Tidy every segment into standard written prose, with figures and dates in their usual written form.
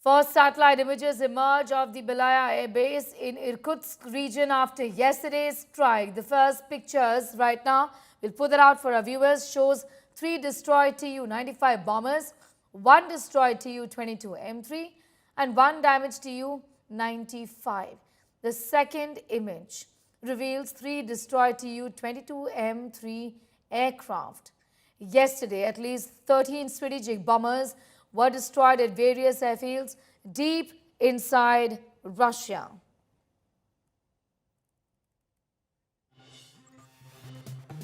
First satellite images emerge of the Belaya Air Base in Irkutsk region after yesterday's strike. The first pictures right now, we'll put that out for our viewers, shows 3 destroyed Tu-95 bombers, 1 destroyed Tu-22 M3 and 1 damaged Tu-95. The second image reveals 3 destroyed Tu-22 M3 aircraft. Yesterday, at least 13 strategic bombers were destroyed at various airfields deep inside Russia.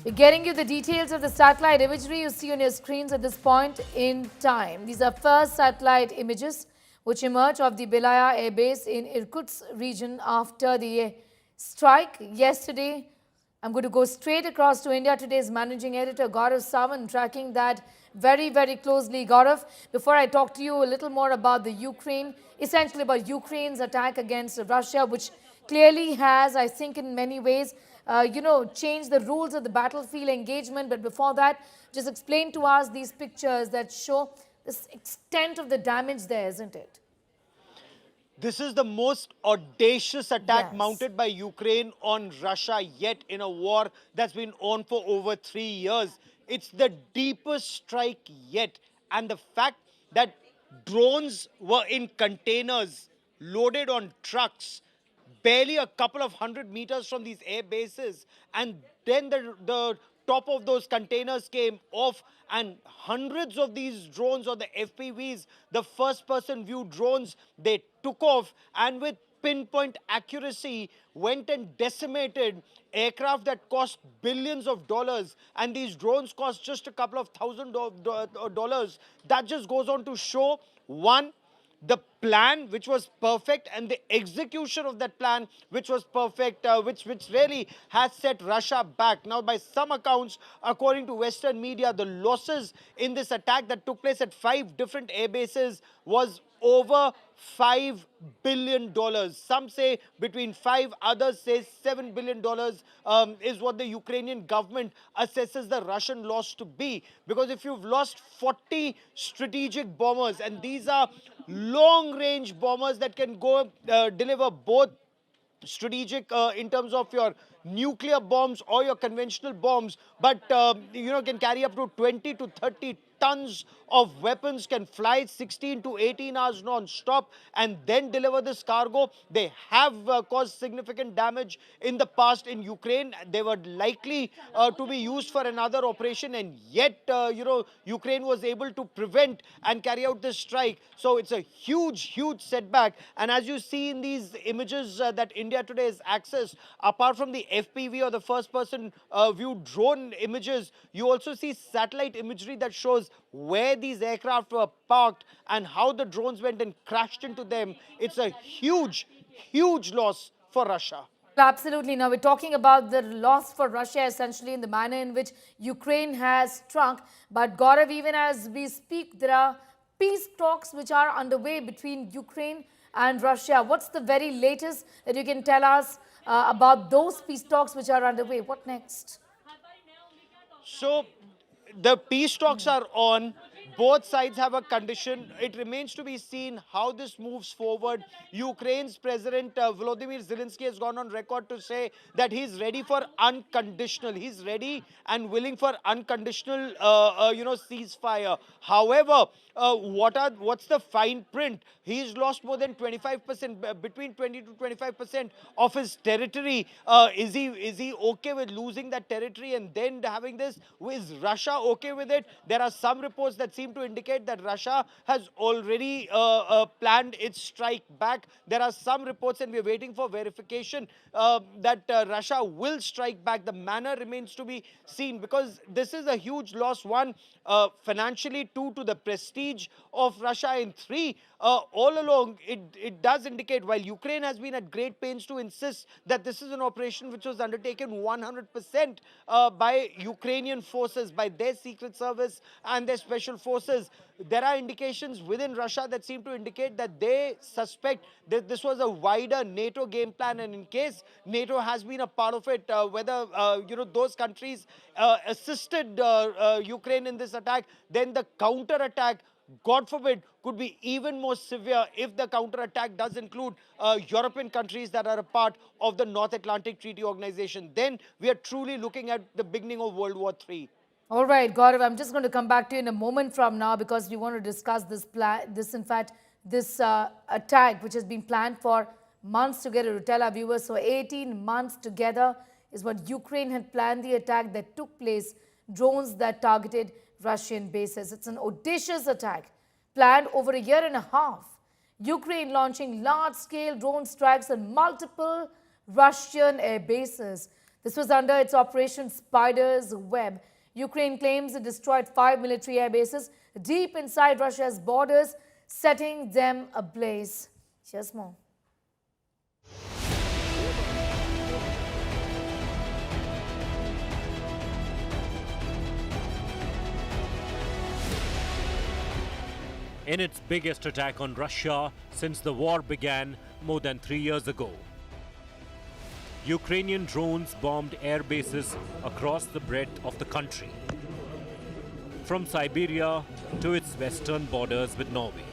We're getting you the details of the satellite imagery you see on your screens at this point in time. These are first satellite images which emerge of the Belaya Air Base in Irkutsk region after the strike yesterday. I'm going to go straight across to India Today's managing editor Gaurav Sawant, tracking that very, very closely. Gaurav, before I talk to you a little more about the Ukraine, essentially about Ukraine's attack against Russia, which clearly has, I think, in many ways, changed the rules of the battlefield engagement. But before that, just explain to us these pictures that show the extent of the damage there, isn't it? This is the most audacious attack mounted by Ukraine on Russia yet in a war that's been on for over 3 years. It's the deepest strike yet. And the fact that drones were in containers loaded on trucks, barely a couple of 100 meters from these air bases, and then the top of those containers came off, and hundreds of these drones, or the FPVs, the first-person view drones, they took off and with pinpoint accuracy went and decimated aircraft that cost billions of dollars, and these drones cost just a couple of $1,000. That just goes on to show, one, the plan, which was perfect, and the execution of that plan, which was perfect, which really has set Russia back. Now, by some accounts, according to Western media, the losses in this attack that took place at 5 different air bases was over $5 billion. Some say between 5, others say $7 billion is what the Ukrainian government assesses the Russian loss to be. Because if you've lost 40 strategic bombers, and these are long-range bombers that can go deliver both strategic in terms of your nuclear bombs or your conventional bombs, but can carry up to 20 to 30 tons of weapons, can fly 16 to 18 hours non-stop, and then deliver this cargo. They have caused significant damage in the past in Ukraine. They were likely to be used for another operation, and yet, Ukraine was able to prevent and carry out this strike. So it's a huge, huge setback. And as you see in these images that India Today has accessed, apart from the FPV or the first-person view drone images, you also see satellite imagery that shows where these aircraft were parked and how the drones went and crashed into them. It's a huge, huge loss for Russia. Absolutely. Now, we're talking about the loss for Russia essentially in the manner in which Ukraine has struck. But Gaurav, even as we speak, there are peace talks which are underway between Ukraine and Russia. What's the very latest that you can tell us about those peace talks which are underway? What next? So, the peace talks are on. Both sides have a condition. It remains to be seen how this moves forward. Ukraine's President Volodymyr Zelenskyy has gone on record to say that he's ready for unconditional. He's ready and willing for unconditional, ceasefire. However, what's the fine print? He's lost more than 25%, between 20 to 25% of his territory. Is he okay with losing that territory and then having this? Is Russia okay with it? There are some reports that seem to indicate that Russia has already planned its strike back. There are some reports, and we're waiting for verification, that Russia will strike back. The manner remains to be seen, because this is a huge loss. One, financially; two, to the prestige of Russia; and three, all along, it does indicate, while Ukraine has been at great pains to insist that this is an operation which was undertaken 100% by Ukrainian forces, by their secret service and their special forces, there are indications within Russia that seem to indicate that they suspect that this was a wider NATO game plan, and in case NATO has been a part of it, whether those countries assisted Ukraine in this attack, then the counter attack God forbid, could be even more severe if the counterattack does include European countries that are a part of the North Atlantic Treaty Organization. Then we are truly looking at the beginning of World War III. All right, Gaurav, I'm just going to come back to you in a moment from now because we want to discuss this attack which has been planned for months together. To tell our viewers, so 18 months together is what Ukraine had planned the attack that took place, drones that targeted Russian bases. It's an audacious attack planned over a year and a half. Ukraine launching large-scale drone strikes on multiple Russian air bases. This was under its Operation Spiderweb. Ukraine claims it destroyed 5 military air bases deep inside Russia's borders, setting them ablaze. Here's more. In its biggest attack on Russia since the war began more than 3 years ago, Ukrainian drones bombed air bases across the breadth of the country, from Siberia to its western borders with Norway.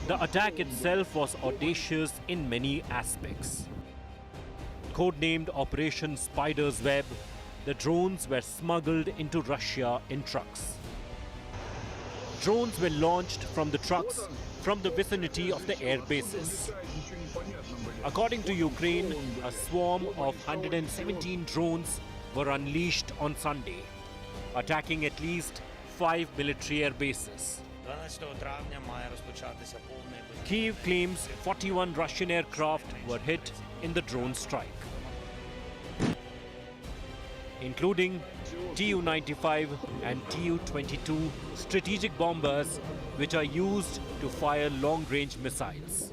The attack itself was audacious in many aspects. Codenamed Operation Spiderweb, the drones were smuggled into Russia in trucks. Drones were launched from the trucks from the vicinity of the air bases. According to Ukraine, a swarm of 117 drones were unleashed on Sunday, attacking at least 5 military air bases. Kyiv claims 41 Russian aircraft were hit in the drone strike, including Tu-95 and Tu-22 strategic bombers, which are used to fire long-range missiles.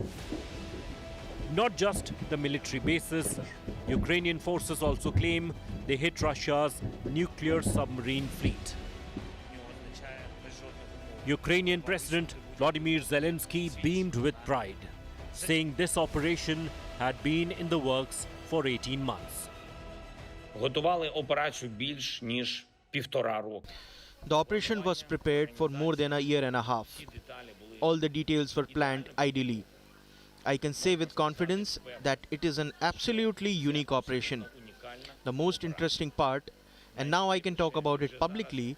Not just the military bases, Ukrainian forces also claim they hit Russia's nuclear submarine fleet. Ukrainian President Volodymyr Zelenskyy beamed with pride, saying this operation had been in the works for 18 months. Готували операцію більш ніж 1,5 року. The operation was prepared for more than a year and a half. All the details were planned ideally. I can say with confidence that it is an absolutely unique operation. The most interesting part, and now I can talk about it publicly,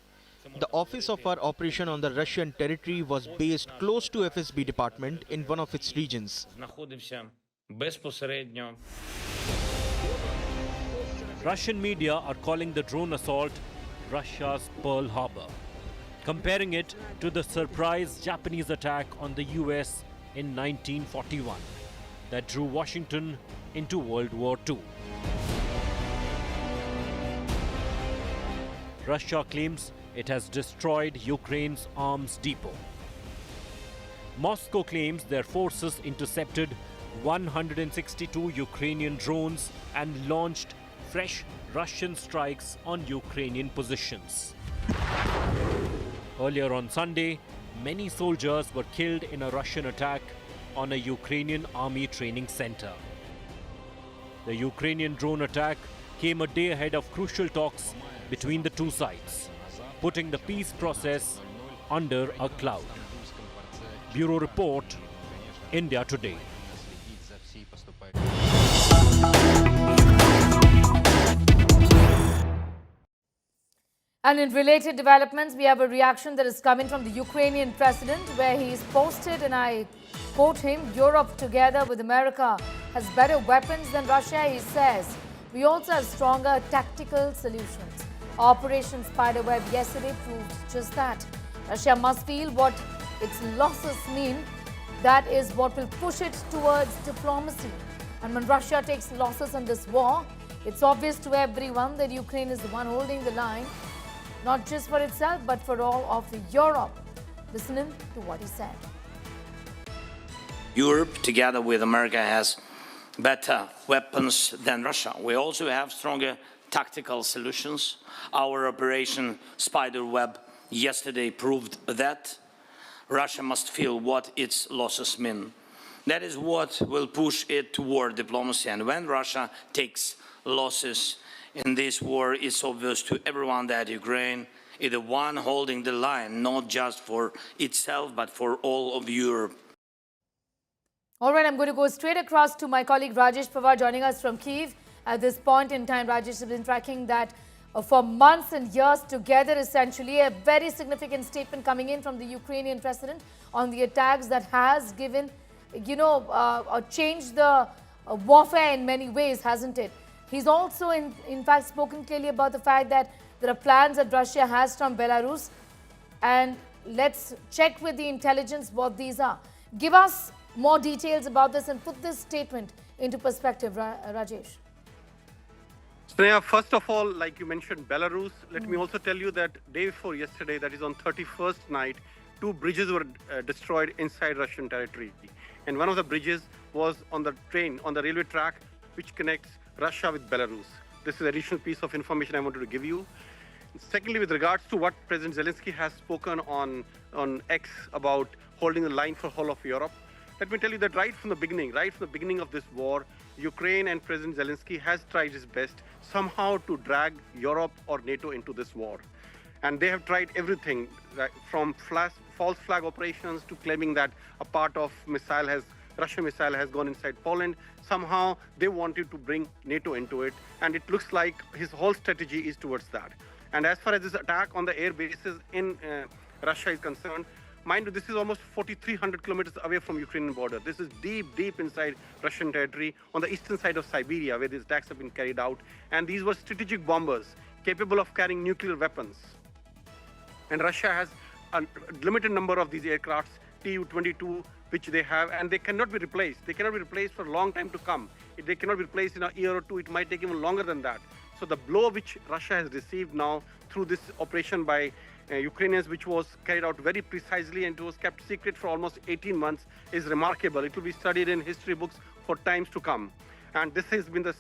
the office of our operation on the Russian territory was based close to FSB department in one of its regions. Знаходився безпосередньо. Russian media are calling the drone assault Russia's Pearl Harbor, comparing it to the surprise Japanese attack on the US in 1941 that drew Washington into World War II. Russia claims it has destroyed Ukraine's arms depot. Moscow claims their forces intercepted 162 Ukrainian drones and launched fresh Russian strikes on Ukrainian positions. Earlier on Sunday, many soldiers were killed in a Russian attack on a Ukrainian army training center. The Ukrainian drone attack came a day ahead of crucial talks between the two sides, putting the peace process under a cloud. Bureau Report, India Today. And in related developments, we have a reaction that is coming from the Ukrainian president, where he is posted, and I quote him, "Europe together with America has better weapons than Russia," he says. "We also have stronger tactical solutions." Operation Spiderweb yesterday proved just that. Russia must feel what its losses mean. That is what will push it towards diplomacy. And when Russia takes losses in this war, it's obvious to everyone that Ukraine is the one holding the line, not just for itself, but for all of Europe. Listening to what he said. Europe, together with America, has better weapons than Russia. We also have stronger tactical solutions. Our Operation Spiderweb yesterday proved that. Russia must feel what its losses mean. That is what will push it toward diplomacy. And when Russia takes losses in this war, it's obvious to everyone that Ukraine is the one holding the line, not just for itself, but for all of Europe. All right, I'm going to go straight across to my colleague Rajesh Pawar joining us from Kyiv. At this point in time, Rajesh has been tracking that for months and years together, essentially. A very significant statement coming in from the Ukrainian president on the attacks that has given, changed the warfare in many ways, hasn't it? He's also, in fact, spoken clearly about the fact that there are plans that Russia has from Belarus. And let's check with the intelligence what these are. Give us more details about this and put this statement into perspective, Rajesh. Sneha, first of all, like you mentioned, Belarus, let me also tell you that day before yesterday, that is on 31st night, 2 bridges were destroyed inside Russian territory. And one of the bridges was on the train, on the railway track, which connects Russia with Belarus. This is an additional piece of information I wanted to give you. Secondly, with regards to what President Zelenskyy has spoken on X about holding the line for whole of Europe, let me tell you that right from the beginning of this war, Ukraine and President Zelenskyy has tried his best somehow to drag Europe or NATO into this war. And they have tried everything, from false flag operations to claiming that a part of Russian missile has gone inside Poland. Somehow they wanted to bring NATO into it, and it looks like his whole strategy is towards that. And as far as this attack on the air bases in Russia is concerned, mind you, this is almost 4,300 kilometers away from Ukrainian border. This is deep inside Russian territory on the eastern side of Siberia, where these attacks have been carried out. And these were strategic bombers capable of carrying nuclear weapons. And Russia has a limited number of these aircrafts, Tu-22, which they have, and they cannot be replaced. They cannot be replaced for a long time to come. If they cannot be replaced in a year or two, it might take even longer than that. So the blow which Russia has received now through this operation by Ukrainians, which was carried out very precisely and it was kept secret for almost 18 months, is remarkable. It will be studied in history books for times to come. And this has been the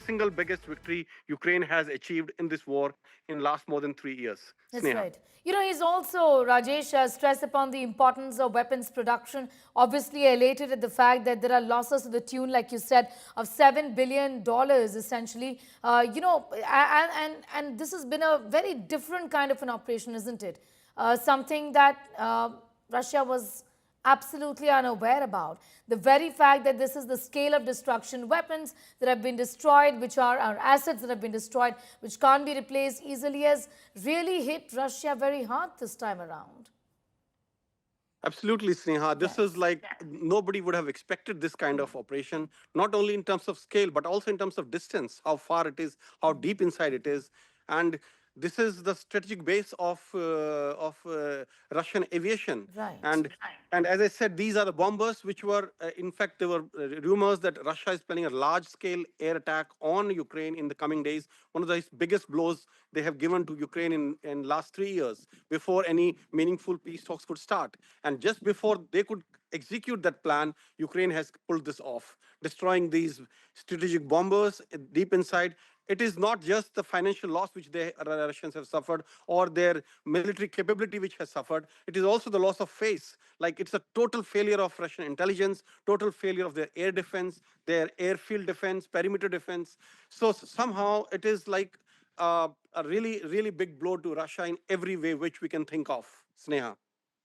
single biggest victory Ukraine has achieved in this war in last more than 3 years. That's Sneha. right. He's also, Rajesh, stressed upon the importance of weapons production, obviously elated at the fact that there are losses to the tune, like you said, of $7 billion, essentially. And this has been a very different kind of an operation, isn't it? Something that Russia was absolutely unaware about. The very fact that this is the scale of destruction, weapons that have been destroyed, which are our assets that have been destroyed, which can't be replaced easily, has really hit Russia very hard this time around. Absolutely, Sneha. This is like nobody would have expected this kind of operation, not only in terms of scale, but also in terms of distance, how far it is, how deep inside it is. And this is the strategic base of Russian aviation. Right. And as I said, these are the bombers, which were, in fact, there were rumors that Russia is planning a large-scale air attack on Ukraine in the coming days. One of the biggest blows they have given to Ukraine in last 3 years before any meaningful peace talks could start. And just before they could execute that plan, Ukraine has pulled this off, destroying these strategic bombers deep inside. It is not just the financial loss which the Russians have suffered or their military capability which has suffered. It is also the loss of face. Like, it's a total failure of Russian intelligence, total failure of their air defense, their airfield defense, perimeter defense. So somehow it is like a really, really big blow to Russia in every way which we can think of. Sneha.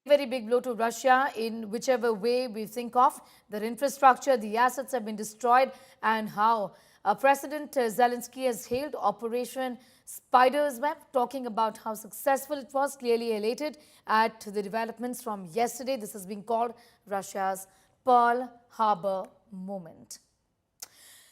Very big blow to Russia in whichever way we think of. Their infrastructure, the assets have been destroyed, and how President Zelenskyy has hailed Operation Spiderweb, talking about how successful it was, clearly elated at the developments from yesterday. This has been called Russia's Pearl Harbor moment.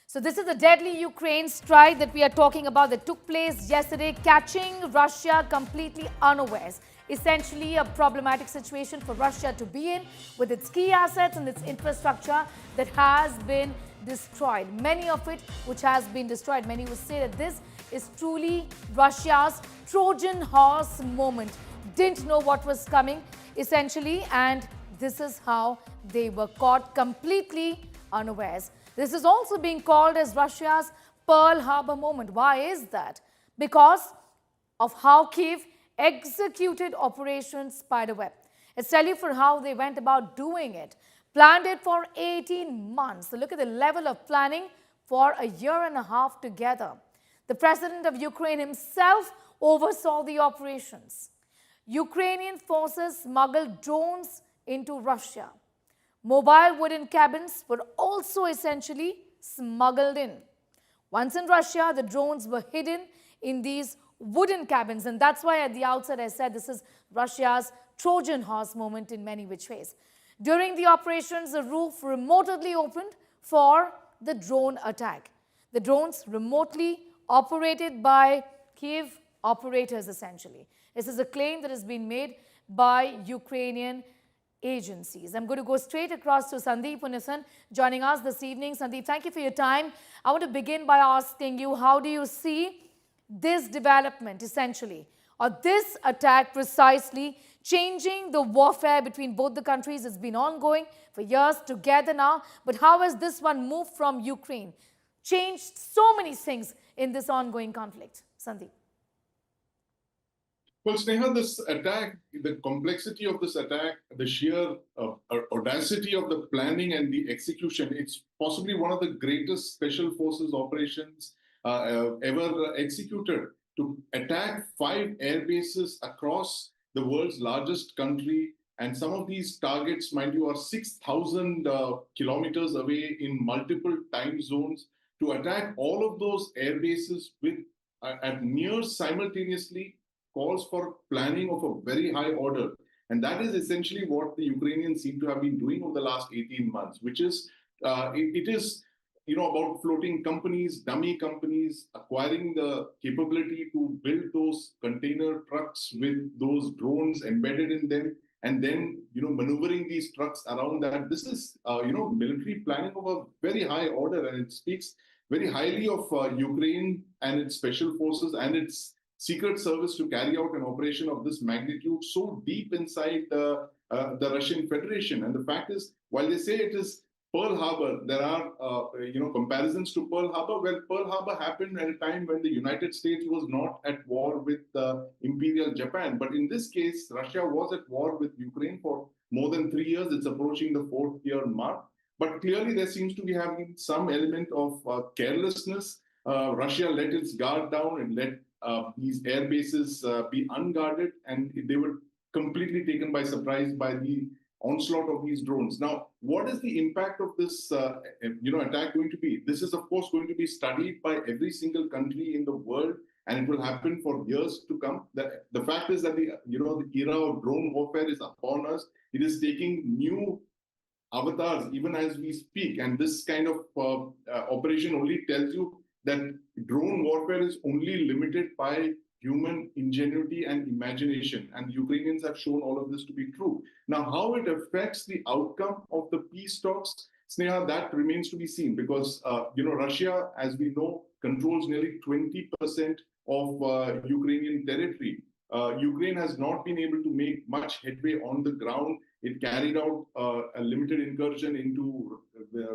So this is the deadly Ukraine strike that we are talking about that took place yesterday, catching Russia completely unawares. Essentially a problematic situation for Russia to be in, with its key assets and its infrastructure that has been destroyed. Many of it which has been destroyed. Many would say that this is truly Russia's Trojan horse moment. Didn't know what was coming, essentially, and this is how they were caught completely unawares. This is also being called as Russia's Pearl Harbor moment. Why is that? Because of how Kyiv executed Operation Spiderweb. Let's tell you for how they went about doing it. Planned it for 18 months. So look at the level of planning for a year and a half together. The president of Ukraine himself oversaw the operations. Ukrainian forces smuggled drones into Russia. Mobile wooden cabins were also essentially smuggled in. Once in Russia, the drones were hidden in these wooden cabins, and that's why at the outset I said this is Russia's Trojan horse moment in many which ways. During the operations, the roof remotely opened for the drone attack. The drones remotely operated by Kiev operators essentially. This is a claim that has been made by Ukrainian agencies. I'm going to go straight across to Sandeep Punnithan joining us this evening. Sandeep, thank you for your time. I want to begin by asking you, how do you see this development essentially, or this attack precisely, changing the warfare between both the countries? It's been ongoing for years together now, but how has this one moved from Ukraine, changed so many things in this ongoing conflict? Sandeep. Well, Sneha, this attack, the complexity of this attack, the sheer audacity of the planning and the execution, it's possibly one of the greatest special forces operations ever executed to attack 5 air bases across the world's largest country. And some of these targets, mind you, are 6,000 kilometers away in multiple time zones. To attack all of those air bases with at near simultaneously calls for planning of a very high order. And that is essentially what the Ukrainians seem to have been doing over the last 18 months, which is, it is, about floating companies, dummy companies, acquiring the capability to build those container trucks with those drones embedded in them, and then, maneuvering these trucks around that. This is, military planning of a very high order, and it speaks very highly of Ukraine and its special forces and its secret service to carry out an operation of this magnitude so deep inside the Russian Federation. And the fact is, while they say it is Pearl Harbor, there are comparisons to Pearl Harbor. Well, Pearl Harbor happened at a time when the United States was not at war with Imperial Japan. But in this case, Russia was at war with Ukraine for more than 3 years. It's approaching the 4th year mark. But clearly, there seems to be having some element of carelessness. Russia let its guard down and let these air bases be unguarded, and they were completely taken by surprise by the onslaught of these drones. Now, what is the impact of this attack going to be? This is, of course, going to be studied by every single country in the world, and it will happen for years to come. The fact is that the era of drone warfare is upon us. It is taking new avatars even as we speak, and this kind of operation only tells you that drone warfare is only limited by human ingenuity and imagination. And the Ukrainians have shown all of this to be true. Now, how it affects the outcome of the peace talks, Sneha, that remains to be seen, because Russia, as we know, controls nearly 20% of Ukrainian territory. Ukraine has not been able to make much headway on the ground. It carried out a limited incursion into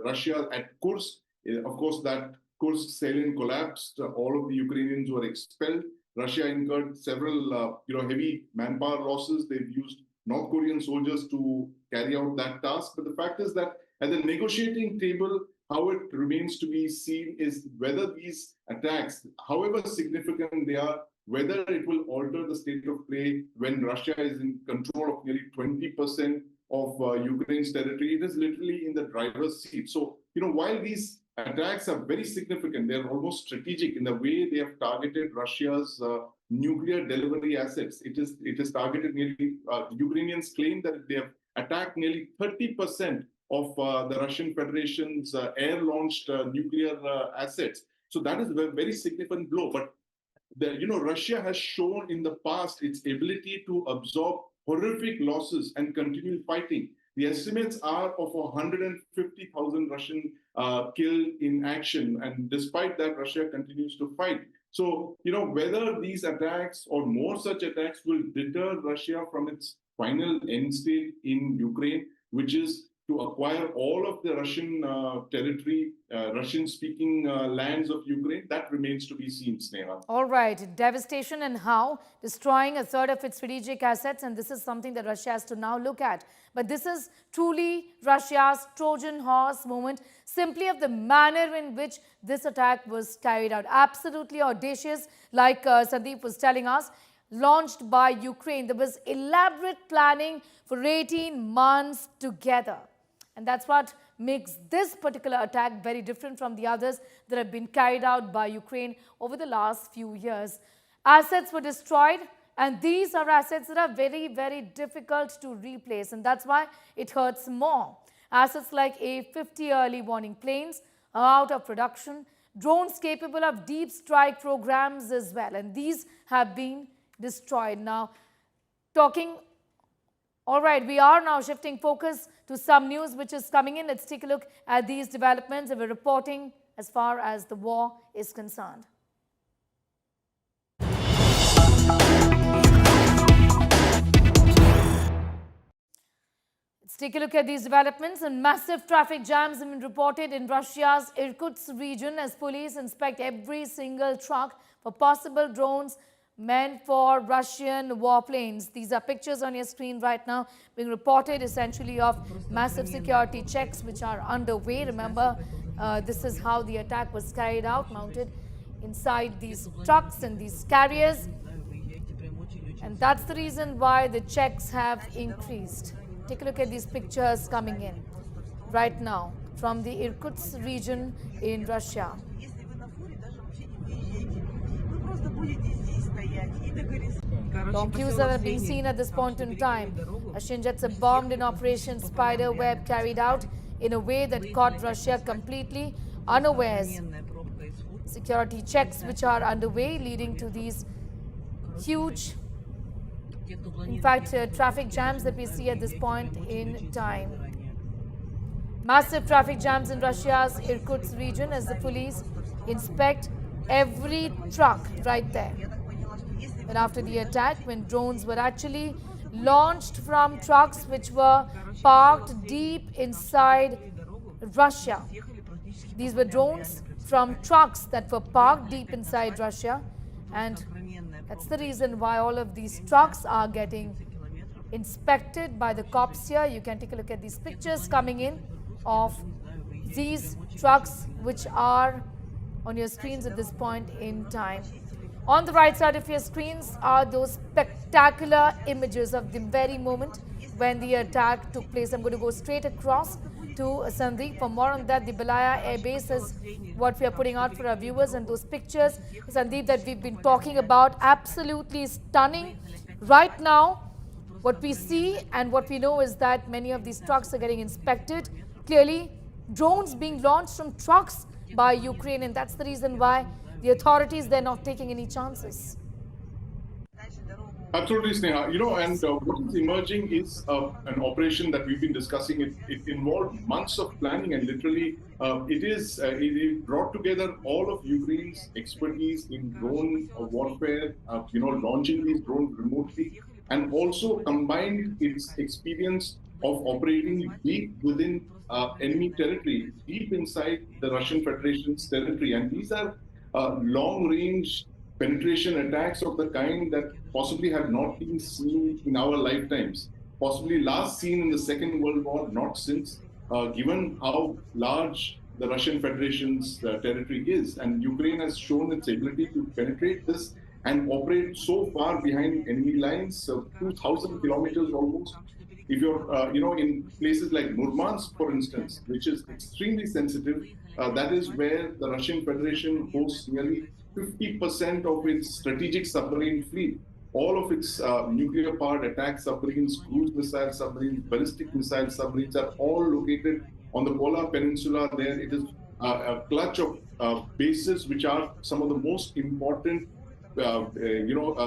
Russia at Kursk. Of course, that Kursk salient collapsed. All of the Ukrainians were expelled. Russia incurred several heavy manpower losses. They've used North Korean soldiers to carry out that task. But the fact is that at the negotiating table, how it remains to be seen is whether these attacks, however significant they are, whether it will alter the state of play when Russia is in control of nearly 20% of Ukraine's territory. It is literally in the driver's seat. So, while these attacks are very significant, they're almost strategic in the way they have targeted Russia's nuclear delivery assets. It is targeted nearly, Ukrainians claim that they have attacked nearly 30% of the Russian Federation's air-launched nuclear assets. So that is a very significant blow. But Russia has shown in the past its ability to absorb horrific losses and continue fighting. The estimates are of 150,000 Russian killed in action, and despite that, Russia continues to fight. So, whether these attacks or more such attacks will deter Russia from its final end state in Ukraine, which is to acquire all of the Russian territory, Russian-speaking lands of Ukraine, that remains to be seen, Sneha. All right, devastation and how, destroying a third of its strategic assets, and this is something that Russia has to now look at. But this is truly Russia's Trojan horse moment, simply of the manner in which this attack was carried out. Absolutely audacious, like Sandeep was telling us, launched by Ukraine. There was elaborate planning for 18 months together. And that's what makes this particular attack very different from the others that have been carried out by Ukraine over the last few years. Assets were destroyed, and these are assets that are very, very difficult to replace, and that's why it hurts more. Assets like A-50 early warning planes are out of production, drones capable of deep strike programs as well, and these have been destroyed. Now, all right, we are now shifting focus to some news which is coming in. Let's take a look at these developments that we're reporting as far as the war is concerned. Let's take a look at these developments. And massive traffic jams have been reported in Russia's Irkutsk region as police inspect every single truck for possible drones meant for Russian warplanes. These are pictures on your screen right now being reported essentially of massive security checks which are underway. Remember, this is how the attack was carried out, mounted inside these trucks and these carriers. And that's the reason why the checks have increased. Take a look at these pictures coming in right now from the Irkutsk region in Russia. Long queues that are being seen at this point in time. Russian jets have bombed in Operation Spiderweb, carried out in a way that caught Russia completely unawares. Security checks which are underway, leading to these huge, in fact, traffic jams that we see at this point in time. Massive traffic jams in Russia's Irkutsk region as the police inspect every truck right there. And after the attack, when drones were actually launched from trucks which were parked deep inside Russia. These were drones from trucks that were parked deep inside Russia, and that's the reason why all of these trucks are getting inspected by the cops here. You can take a look at these pictures coming in of these trucks which are on your screens at this point in time. On the right side of your screens are those spectacular images of the very moment when the attack took place. I'm going to go straight across to Sandeep for more on that. The Belaya Air Base is what we are putting out for our viewers, and those pictures, Sandeep, that we've been talking about, absolutely stunning. Right now, what we see and what we know is that many of these trucks are getting inspected. Clearly, drones being launched from trucks by Ukraine, and that's the reason why the authorities, they're not taking any chances. Absolutely, Sneha. And what is emerging is an operation that we've been discussing. It involved months of planning, and literally it brought together all of Ukraine's expertise in drone warfare, launching these drones remotely, and also combined its experience of operating deep within enemy territory, deep inside the Russian Federation's territory. And these are long-range penetration attacks of the kind that possibly have not been seen in our lifetimes, possibly last seen in the Second World War, not since, given how large the Russian Federation's territory is. And Ukraine has shown its ability to penetrate this and operate so far behind enemy lines, 2,000 kilometers almost. If you're, in places like Murmansk, for instance, which is extremely sensitive, that is where the Russian Federation hosts nearly 50% of its strategic submarine fleet. All of its nuclear-powered attack submarines, cruise missile submarines, ballistic missile submarines are all located on the Kola Peninsula there. It is a clutch of bases which are some of the most important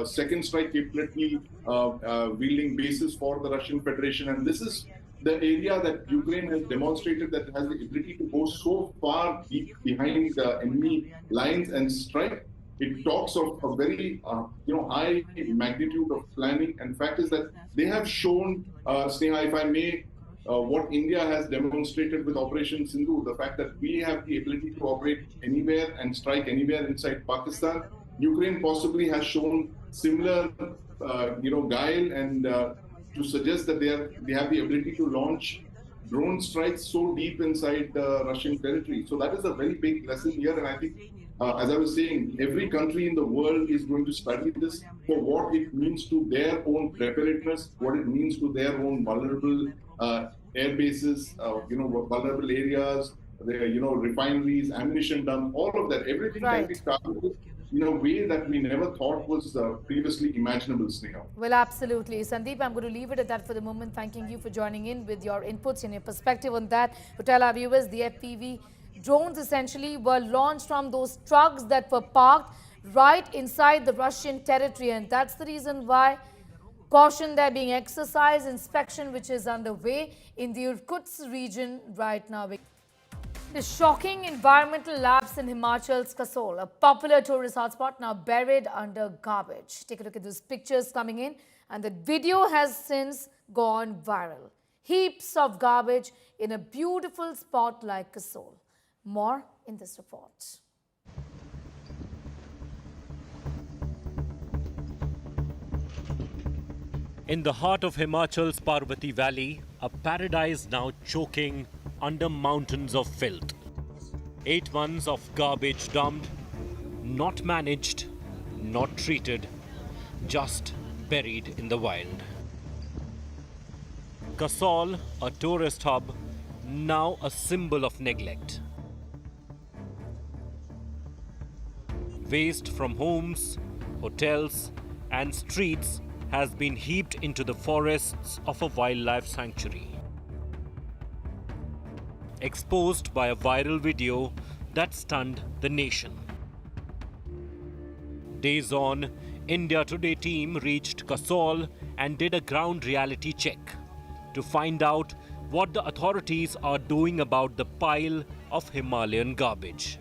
second strike capability wielding bases for the Russian Federation. And this is the area that Ukraine has demonstrated that it has the ability to go so far deep behind the enemy lines and strike. It talks of a very high magnitude of planning. And fact is that they have shown, Sneha, if I may, what India has demonstrated with Operation Sindhu, the fact that we have the ability to operate anywhere and strike anywhere inside Pakistan. Ukraine possibly has shown similar, guile and to suggest that they have the ability to launch drone strikes so deep inside Russian territory. So that is a very big lesson here, and I think, as I was saying, every country in the world is going to study this for what it means to their own preparedness, what it means to their own vulnerable air bases, vulnerable areas, refineries, ammunition dump, all of that. Everything can be Right. targeted in a way that we never thought was previously imaginable, Sneha. Well, absolutely. Sandeep, I'm going to leave it at that for the moment. Thanking you for joining in with your inputs and your perspective on that. To tell our viewers, the FPV drones essentially were launched from those trucks that were parked right inside the Russian territory. And that's the reason why caution there being exercised, inspection which is underway in the Irkutsk region right now. The shocking environmental lapse in Himachal's Kasol, a popular tourist hotspot now buried under garbage. Take a look at those pictures coming in, and the video has since gone viral. Heaps of garbage in a beautiful spot like Kasol. More in this report. In the heart of Himachal's Parvati Valley, a paradise now choking under mountains of filth. 8 months of garbage dumped, not managed, not treated, just buried in the wild. Kasol, a tourist hub, now a symbol of neglect. Waste from homes, hotels, and streets has been heaped into the forests of a wildlife sanctuary. Exposed by a viral video that stunned the nation. Days on, India Today team reached Kasol and did a ground reality check to find out what the authorities are doing about the pile of Himalayan garbage.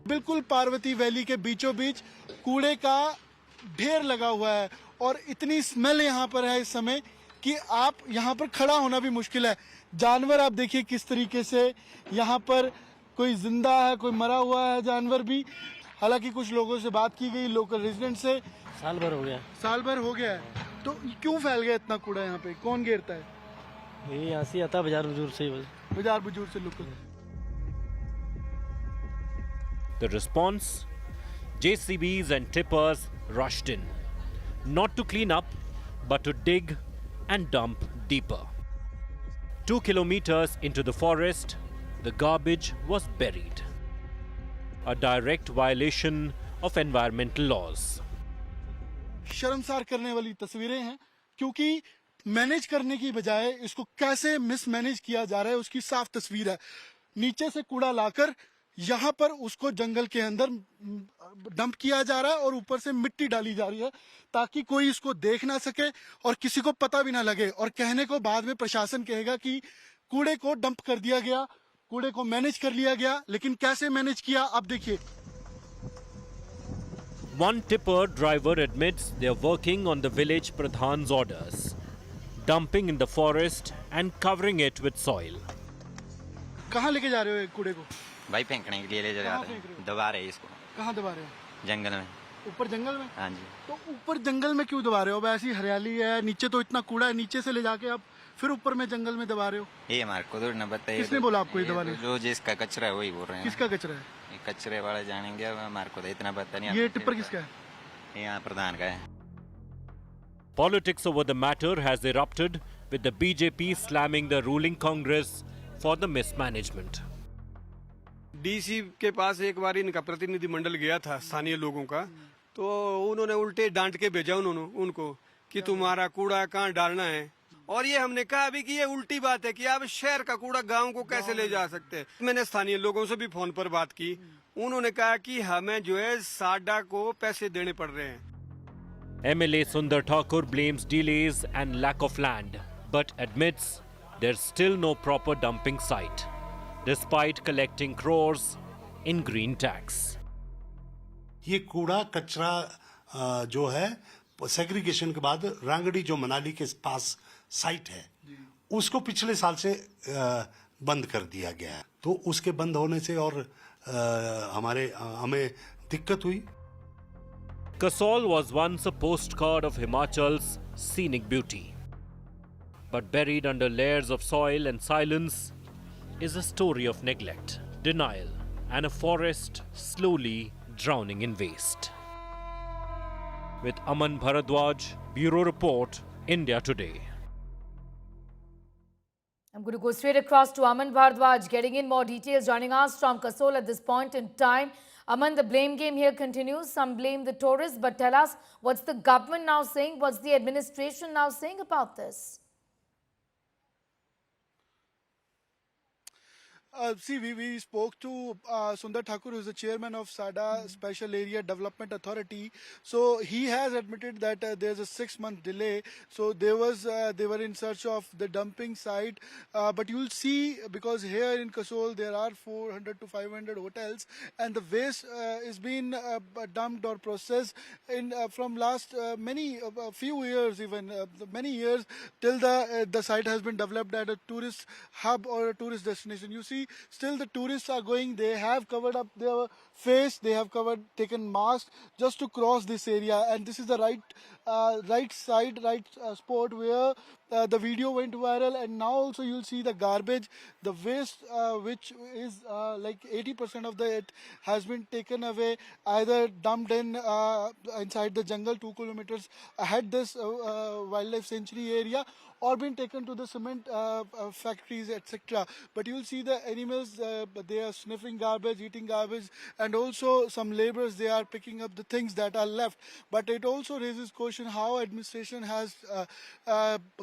बिल्कुल Parvati valley के बीचों बीच कूड़े का ढेर लगा हुआ है और इतनी स्मेल यहाँ पर है इस समय कि आप यहाँ पर खड़ा होना भी मुश्किल है। जानवर आप देखिए किस तरीके से यहाँ पर कोई जिंदा है, कोई मरा हुआ है जानवर भी। हालांकि कुछ लोगों से बात की गई, लोकल रेजिडेंट से। साल भर हो गया है तो क्यों फैल गया इतना कूड़ा यहाँ पे? कौन गिरता है? ये यहाँ से आता बाजार बुजुर्ग से local. The response? JCBs and tippers rushed in, not to clean up, but to dig and dump deeper. 2 kilometers into the forest, the garbage was buried. A direct violation of environmental laws. शर्मसार करने वाली तस्वीरें हैं क्योंकि manage करने की बजाय इसको कैसे मिसमैनेज किया जा रहा है उसकी साफ तस्वीर है। नीचे से कूड़ा लाकर यहाँ पर उसको जंगल के अंदर डंप किया जा रहा है और ऊपर से मिट्टी डाली जा रही है ताकि कोई इसको देख ना सके और किसी को पता भी ना लगे। और कहने को बाद में प्रशासन कहेगा कि कूड़े को डंप कर दिया गया, कूड़े को मैनेज कर लिया गया, लेकिन कैसे मैनेज किया आप देखिए। One tipper driver admits they are working on the village Pradhan's orders, dumping in the forest and covering it with soil. कहाँ लेके जा रहे हो कूड़े को? भाई फेंकने के लिए ले जा रहे हैं, दबा रहे हैं इसको। कहाँ दबा रहे हो? जंगल में। ऊपर जंगल में? हाँ जी। तो ऊपर जंगल में क्यों दबा रहे हो? अब ऐसी हरियाली है, नीचे तो इतना कूड़ा है, नीचे से ले जाके आप फिर ऊपर में जंगल में दबा रहे हो? ये हमारे को तो न बताइए। किसने बोला आपको ये दबाने? जो जिसका कचरा है वही बोल रहे हैं। किसका कचरा है? ये कचरे वाला जानेंगे, हमारे को तो इतना पता नहीं। ये टिप्पर किसका है? ये यहाँ प्रधान का है। Politics over the matter has erupted, with the BJP slamming the ruling Congress for the mismanagement. DC के पास एक बार इनका प्रतिनिधि मंडल गया था स्थानीय लोगों का, तो उन्होंने उल्टे डांट के भेजा उनको कि तुम्हारा कूड़ा कहाँ डालना है। और ये हमने कहा भी कि ये उल्टी बात है कि आप शहर का कूड़ा गांव को कैसे ले जा सकते हैं। मैंने स्थानीय लोगों से भी फोन पर बात की, उन्होंने कहा कि हमें जो है साडा को पैसे देने पड़ रहे हैं। MLA Sundar Thakur blames delays and lack of land, but admits there's still no proper dumping site, despite collecting crores in green tax. ये कूड़ा कचरा जो है सेग्रीगेशन के बाद रांगड़ी जो मनाली के पास साइट है उसको पिछले साल से बंद कर दिया गया है। तो उसके बंद होने से और हमें दिक्कत हुई। Kasol was once a postcard of Himachal's scenic beauty. But buried under layers of soil and silence is a story of neglect, denial, and a forest slowly drowning in waste. With Aman Bharadwaj, Bureau Report, India Today. I'm going to go straight across to Aman Bharadwaj, getting in more details, joining us from Kasol at this point in time. Aman, the blame game here continues. Some blame the tourists, but tell us, what's the government now saying? What's the administration now saying about this? We spoke to Sundar Thakur, who is the chairman of SADA Special Area Development Authority. So he has admitted that there's a 6-month delay. So they were in search of the dumping site. But you'll see, because here in Kasol there are 400 to 500 hotels, and the waste is being dumped or processed in from last few years, even many years, till the site has been developed as a tourist hub or a tourist destination. You see, still the tourists are going. They have covered up their face, they have taken masks just to cross this area, and this is the right spot where the video went viral. And now also you'll see the garbage, the waste, which is like 80% of it has been taken away, either dumped inside the jungle 2 kilometers ahead this wildlife sanctuary area, or been taken to the cement factories, etc. But you'll see the animals, they are sniffing garbage, eating garbage, and also some laborers, they are picking up the things that are left. But it also raises question how administration has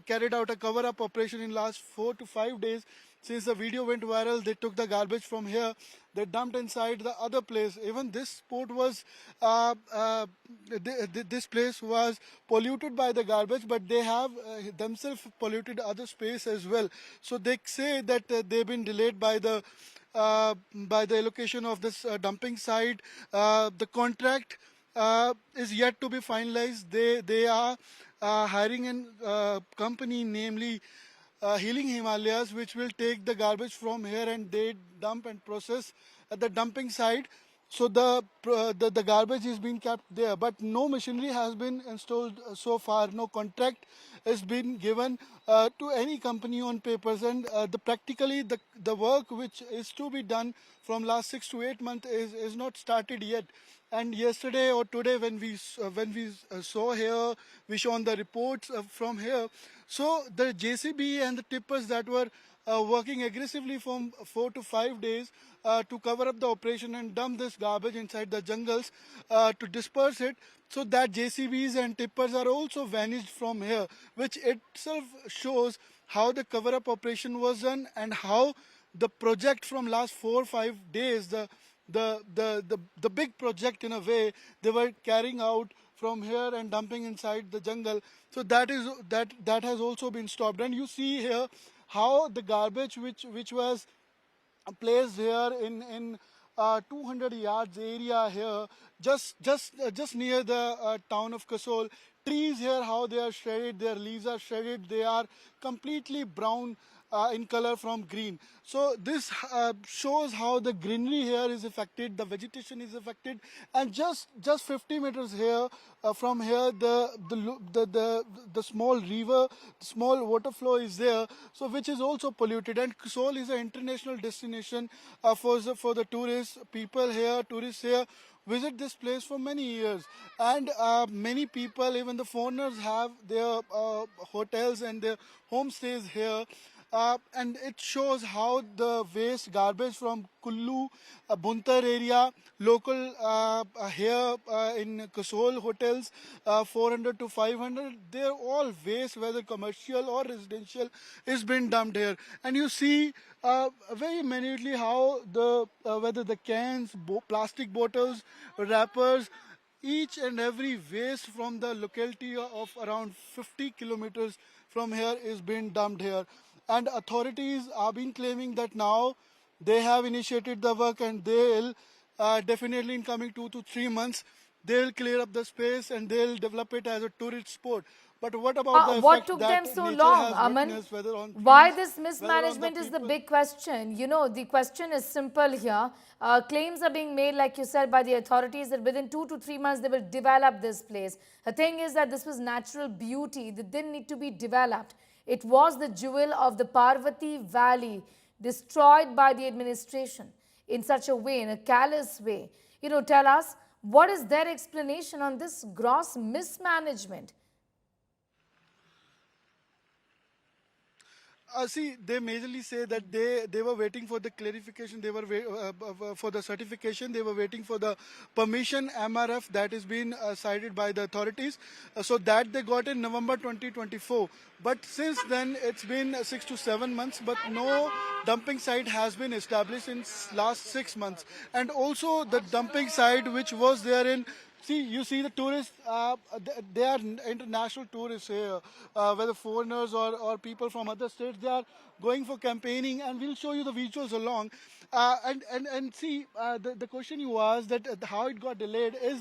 carried out a cover-up operation in last 4 to 5 days. Since the video went viral, they took the garbage from here, they dumped inside the other place. Even this spot was, this place was polluted by the garbage, but they have themselves polluted other space as well. So they say that they've been delayed by the allocation of this dumping site. The contract is yet to be finalized. They are hiring a company, namely Healing Himalayas, which will take the garbage from here and they dump and process at the dumping site. So the garbage is being kept there, but no machinery has been installed so far. No contract has been given to any company on papers, and practically the work which is to be done from last 6 to 8 months is not started yet. And yesterday or today, when we saw here, we shown the reports from here. So the JCB and the tippers that were working aggressively from 4 to 5 days to cover up the operation and dump this garbage inside the jungles to disperse it. So that JCBs and tippers are also vanished from here, which itself shows how the cover-up operation was done and how the project from last 4 or 5 days, the big project in a way, they were carrying out from here and dumping inside the jungle. So that has also been stopped. And you see here how the garbage which was placed here in 200 yards area here, just near the town of Kasol. Trees here, how they are shredded, their leaves are shredded, they are completely brown in color from green. So this shows how the greenery here is affected, the vegetation is affected, and just 50 meters here from here, the small river, small water flow is there, so which is also polluted. And Kasol is an international destination for the tourists. People here, tourists here, visit this place for many years, and many people, even the foreigners, have their hotels and their homestays here. And it shows how the waste garbage from Kullu, Buntar area, local here in Kasol hotels, 400 to 500, they're all waste, whether commercial or residential, is being dumped here. And you see very minutely how whether the cans, plastic bottles, wrappers, each and every waste from the locality of around 50 kilometers from here is being dumped here. And authorities are been claiming that now they have initiated the work, and they'll definitely in coming 2 to 3 months, they'll clear up the space and they'll develop it as a tourist spot. But what about the what effect took that them so nature long, has Aman? witnessed, whether on Why trees, this whether on mismanagement is the people? big question. You know, the question is simple here. Claims are being made, like you said, by the authorities that within 2 to 3 months they will develop this place. The thing is that this was natural beauty that didn't need to be developed. It was the jewel of the Parvati Valley, destroyed by the administration in such a way, in a callous way. You know, tell us, what is their explanation on this gross mismanagement? See, they majorly say that they were waiting for the clarification, they were for the certification, they were waiting for the permission MRF that is being cited by the authorities, so that they got in November 2024. But since then, it's been 6 to 7 months, but no dumping site has been established in last 6 months. And also the dumping site which was there in, see, you see the tourists, they are international tourists here, whether foreigners or people from other states, they are going for campaigning, and we'll show you the visuals along. And see, the question you asked, that how it got delayed, is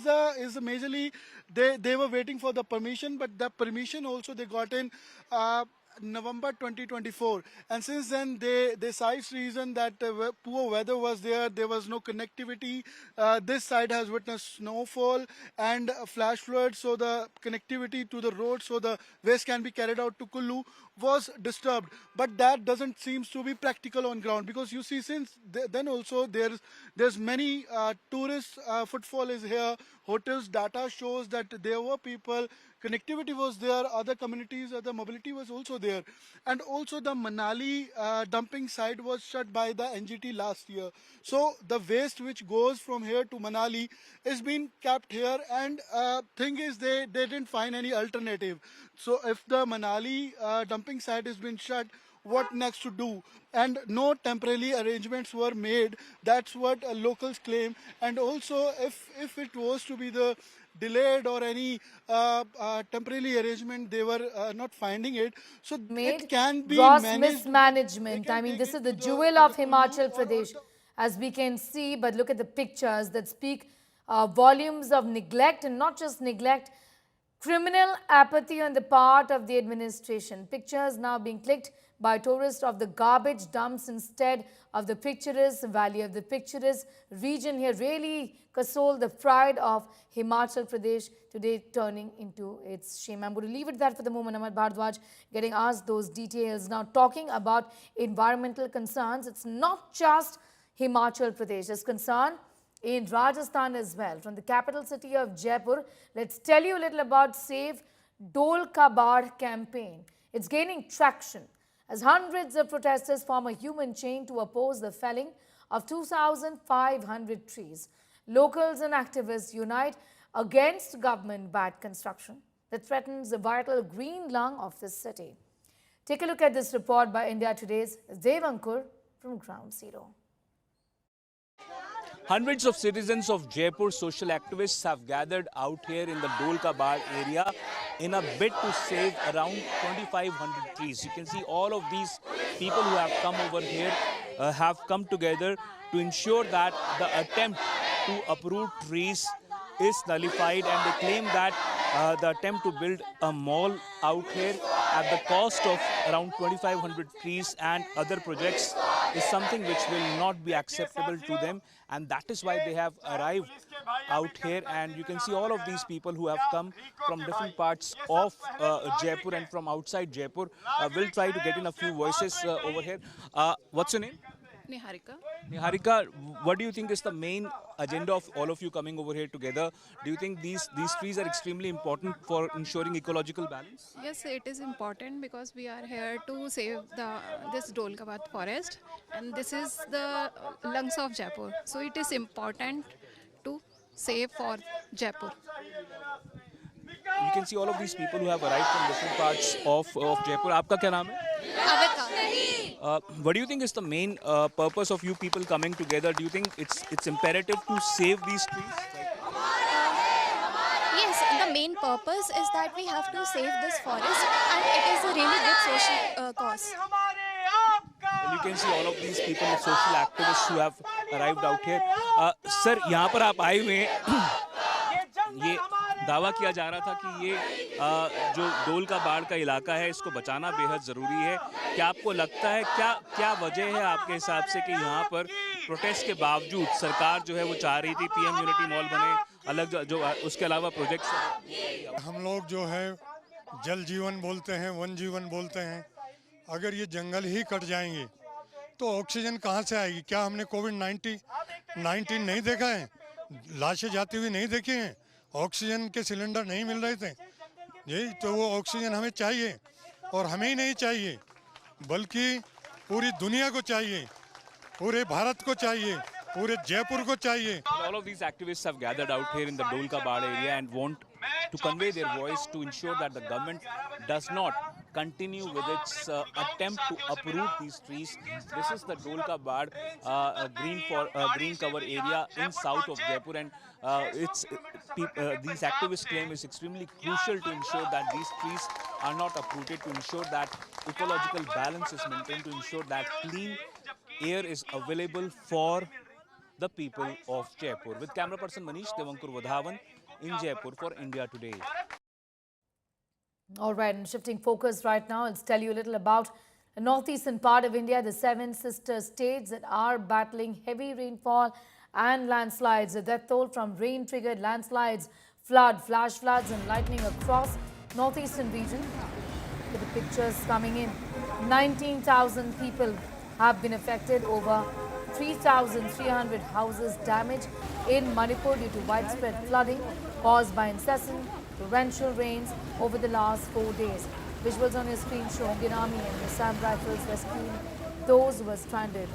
majorly they were waiting for the permission, but the permission also they got in November 2024, and since then they cite reason that poor weather was there was no connectivity. This side has witnessed snowfall and flash floods, so the connectivity to the road, so the waste can be carried out to Kullu, was disturbed. But that doesn't seems to be practical on ground, because you see, since then also there's many tourist footfall is here, hotels data shows that there were people, connectivity was there, other communities, other mobility was also there. And also the Manali dumping site was shut by the NGT last year. So the waste which goes from here to Manali is being kept here, and thing is they didn't find any alternative. So if the Manali dumping site has been shut, what next to do? And no temporary arrangements were made. That's what locals claim. And also, if it was to be the delayed or any temporary arrangement, they were not finding it. So it can be gross managed. mismanagement. I mean, this is the jewel of Himachal Pradesh, as we can see. But look at the pictures that speak volumes of neglect, and not just neglect, criminal apathy on the part of the administration. Pictures now being clicked by tourists of the garbage dumps instead of the picturesque valley of the picturesque region here. Really, Kasol, the pride of Himachal Pradesh, today turning into its shame. I'm going to leave it there for the moment. Amar Bhardwaj getting asked those details. Now, talking about environmental concerns, it's not just Himachal Pradesh. There's concern in Rajasthan as well. From the capital city of Jaipur, let's tell you a little about Save Dol Ka Baad campaign. It's gaining traction as hundreds of protesters form a human chain to oppose the felling of 2,500 trees. Locals and activists unite against government bad construction that threatens the vital green lung of the city. Take a look at this report by India Today's Devankur from Ground Zero. Hundreds of citizens of Jaipur, social activists, have gathered out here in the Dol Ka Baad area in a bid to save around 2,500 trees. You can see all of these people who have come over here have come together to ensure that the attempt to uproot trees is nullified, and they claim that the attempt to build a mall out here at the cost of around 2,500 trees and other projects is something which will not be acceptable to them, and that is why they have arrived out here. And you can see all of these people who have come from different parts of Jaipur and from outside Jaipur. We'll try to get in a few voices over here. What's your name? Niharika. Niharika, what do you think is the main agenda of all of you coming over here together? Do you think these trees are extremely important for ensuring ecological balance? Yes, it is important because we are here to save this Dol Ka Baad forest, and this is the lungs of Jaipur. So it is important to save for Jaipur. You can see all of these people who have arrived from different parts of Jaipur. Aapka kya naam hai? What do you think is the main purpose of you people coming together? Do you think it's imperative to save these trees? Yes, the main purpose is that we have to save this forest, and it is a really good social cause. Well, you can see all of these people, the social activists who have arrived out here. Sir, यहाँ पर आप आए हुए हैं, ये दावा किया जा रहा था कि ये जो डोल का बाढ़ का इलाका है इसको बचाना बेहद ज़रूरी है। क्या आपको लगता है, क्या वजह है आपके हिसाब से कि यहाँ पर प्रोटेस्ट के बावजूद सरकार जो है वो चाह रही थी पीएम यूनिटी मॉल बने, अलग जो उसके अलावा प्रोजेक्ट्स? हम लोग जो है जल जीवन बोलते हैं, वन जीवन बोलते हैं। अगर ये जंगल ही कट जाएंगे तो ऑक्सीजन कहाँ से आएगी? क्या हमने कोविड-19 नहीं देखा है? लाशें जाती हुई नहीं देखी हैं? ऑक्सीजन के सिलेंडर नहीं मिल रहे थे? यही तो वो ऑक्सीजन हमें चाहिए, और हमें ही नहीं चाहिए बल्कि पूरी दुनिया को चाहिए, पूरे भारत को चाहिए, पूरे जयपुर को चाहिए। All of these activists have gathered out here in the Dolka Bad area and want to convey their voice to ensure that the government does not continue with its attempt to uproot these trees. This is the Dolka Bad green cover area in south of Jaipur, and these activists claim is extremely crucial to ensure that these trees are not uprooted, to ensure that ecological balance is maintained, to ensure that clean air is available for the people of Jaipur. With camera person Manish Devankur Wadhavan in Jaipur for India Today. All right, and shifting focus right now, let's tell you a little about the northeastern part of India, the 7 sister states that are battling heavy rainfall and landslides. The death toll from rain-triggered landslides, flash floods and lightning across northeastern region. With the pictures coming in, 19,000 people have been affected, over 3,300 houses damaged in Manipur due to widespread flooding caused by incessant torrential rains over the last 4 days. Visuals on your screen show Indian Army and Assam Rifles rescuing those who were stranded.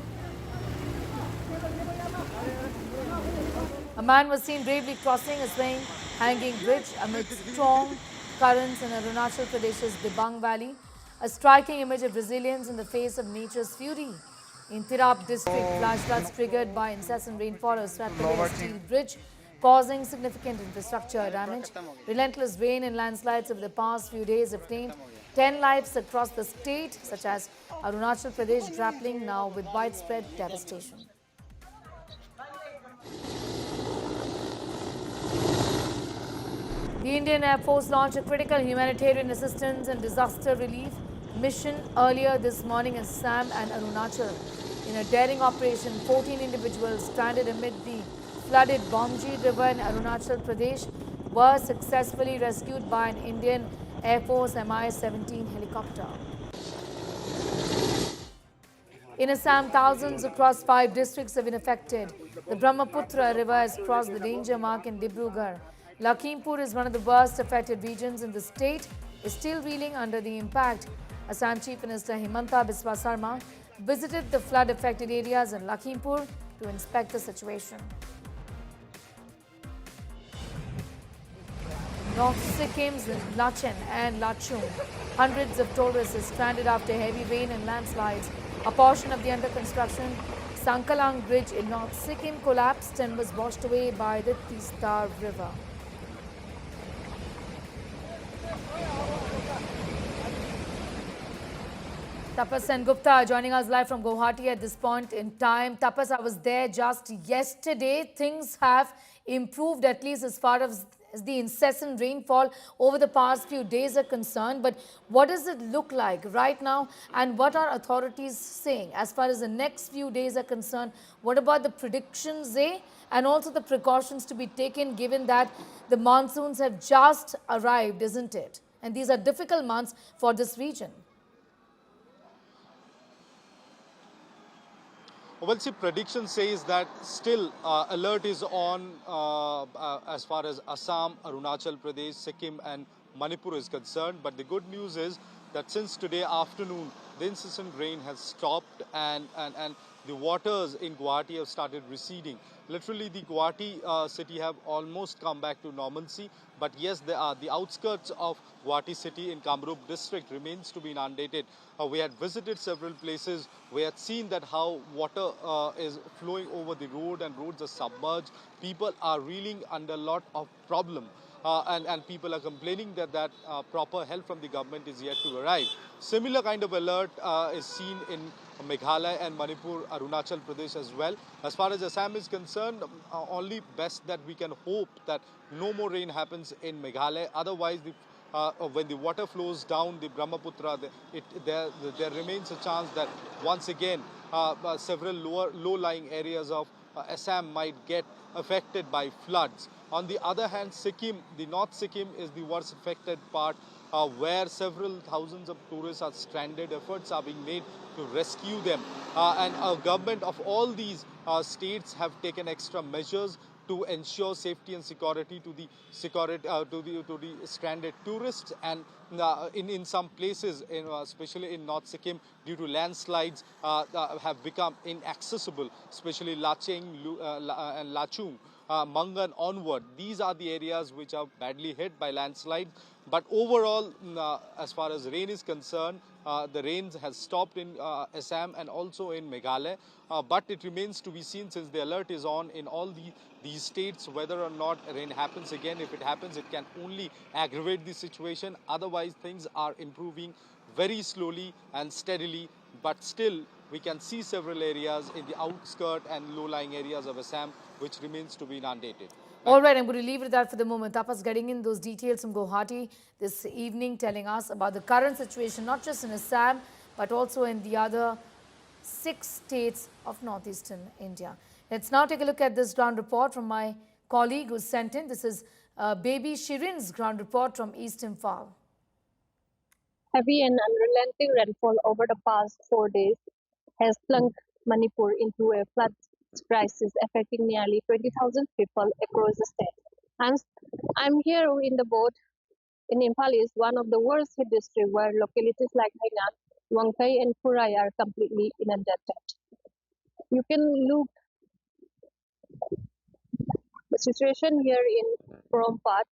A man was seen bravely crossing a swaying hanging bridge amid strong currents in Arunachal Pradesh's Dibang Valley, a striking image of resilience in the face of nature's fury. In Tirap district, flash floods triggered by incessant rainfall have swept away a steel bridge, causing significant infrastructure damage. Relentless rain and landslides over the past few days have claimed 10 lives across the state, such as Arunachal Pradesh grappling now with widespread devastation. The Indian Air Force launched a critical humanitarian assistance and disaster relief mission earlier this morning in Assam and Arunachal. In a daring operation, 14 individuals stranded amid the flooded Bomji River in Arunachal Pradesh were successfully rescued by an Indian Air Force Mi-17 helicopter. In Assam, thousands across 5 districts have been affected. The Brahmaputra River has crossed the danger mark in Dibrugarh. Lakhimpur is one of the worst affected regions in the state, is still reeling under the impact. Assam Chief Minister Himanta Biswa Sarma visited the flood-affected areas in Lakhimpur to inspect the situation. North Sikkim's Lachen and Lachung, hundreds of tourists are stranded after heavy rain and landslides. A portion of the under-construction Sankalang Bridge in North Sikkim collapsed and was washed away by the Tista River. Tapas and Gupta joining us live from Guwahati at this point in time. Tapas, I was there just yesterday. Things have improved, at least as far as the incessant rainfall over the past few days are concerned. But what does it look like right now, and what are authorities saying as far as the next few days are concerned? What about the predictions, and also the precautions to be taken, given that the monsoons have just arrived, isn't it? And these are difficult months for this region. Well, see, prediction says that still alert is on as far as Assam, Arunachal Pradesh, Sikkim and Manipur is concerned. But the good news is that since today afternoon, the incessant rain has stopped and the waters in Guwahati have started receding. Literally, the Guwahati city have almost come back to normalcy. But yes, the outskirts of Guwahati city in Kamrup district remains to be inundated. We had visited several places. We had seen that how water is flowing over the road and roads are submerged. People are reeling under a lot of problem. and people are complaining that proper help from the government is yet to arrive. Similar kind of alert is seen in Meghalaya and Manipur, Arunachal Pradesh as well. As far as Assam is concerned, only best that we can hope that no more rain happens in Meghalaya. Otherwise, when the water flows down the Brahmaputra, there remains a chance that once again several low-lying areas of Assam might get affected by floods. On the other hand, Sikkim, the North Sikkim is the worst affected part where several thousands of tourists are stranded. Efforts are being made to rescue them. And government of all these states have taken extra measures to ensure safety and security to the stranded tourists, and in some places, especially in North Sikkim, due to landslides, have become inaccessible, especially Lacheng and Lachung. Mangan onward, these are the areas which are badly hit by landslides. But overall, as far as rain is concerned, the rains has stopped in Assam and also in Meghalaya. But it remains to be seen, since the alert is on in all these states, whether or not rain happens again. If it happens, it can only aggravate the situation. Otherwise, things are improving very slowly and steadily. But still, we can see several areas in the outskirts and low-lying areas of Assam which remains to be inundated. All right, I'm going to leave it at that for the moment. Tapas getting in those details from Guwahati this evening, telling us about the current situation, not just in Assam, but also in the other 6 states of northeastern India. Let's now take a look at this ground report from my colleague who sent in. This is Baby Shirin's ground report from East Imphal. Heavy and unrelenting rainfall over the past 4 days has plunged Manipur into a flood crisis affecting nearly 20,000 people across the state. I'm here in the boat in Imphal is one of the worst hit districts where localities like Heightened, Wangkai and Purai are completely inundated. You can look the situation here in Prompat.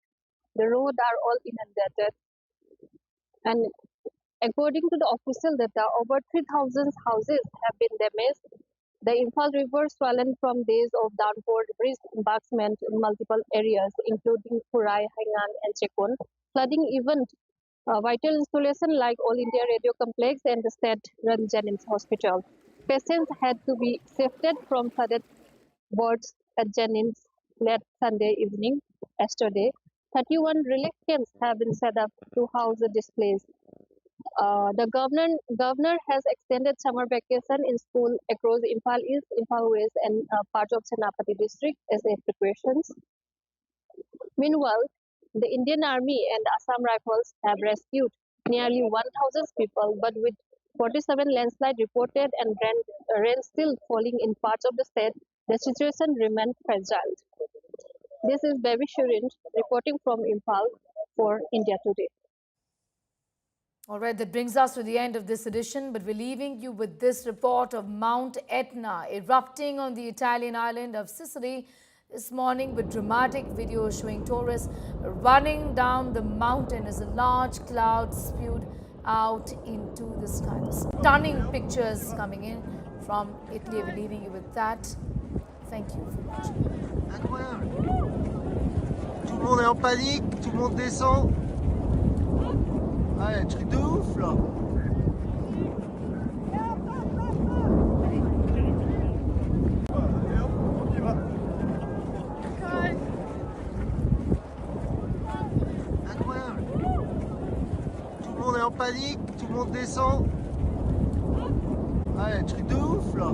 The roads are all inundated, and according to the official data, over 3,000 houses have been damaged. The Imphal River swollen from days of downpour reached embankment in multiple areas, including Purai, Heightened, and Chekon. Flooding even vital installations like All India Radio Complex and the state-run Jennings Hospital. Patients had to be shifted from flooded wards at Jennings late Sunday evening. Yesterday, 31 relief camps have been set up to house the displaced. The governor has extended summer vacation in school across Imphal East, Imphal West, and part of Senapati district as a precautions. Meanwhile, the Indian Army and Assam Rifles have rescued nearly 1,000 people, but with 47 landslides reported and rain still falling in parts of the state, the situation remains fragile. This is Baby Shirin reporting from Imphal for India Today. All right, that brings us to the end of this edition, but we're leaving you with this report of Mount Etna erupting on the Italian island of Sicily this morning, with dramatic videos showing tourists running down the mountain as a large cloud spewed out into the sky. Stunning pictures coming in from Italy. We're leaving you with that. Thank you for watching. Incroyable. Tout le monde est en panique, tout le monde descend. Ah, un truc de ouf là. Incroyable. Tout le monde est en panique, tout le monde descend. Ah, un truc de ouf là.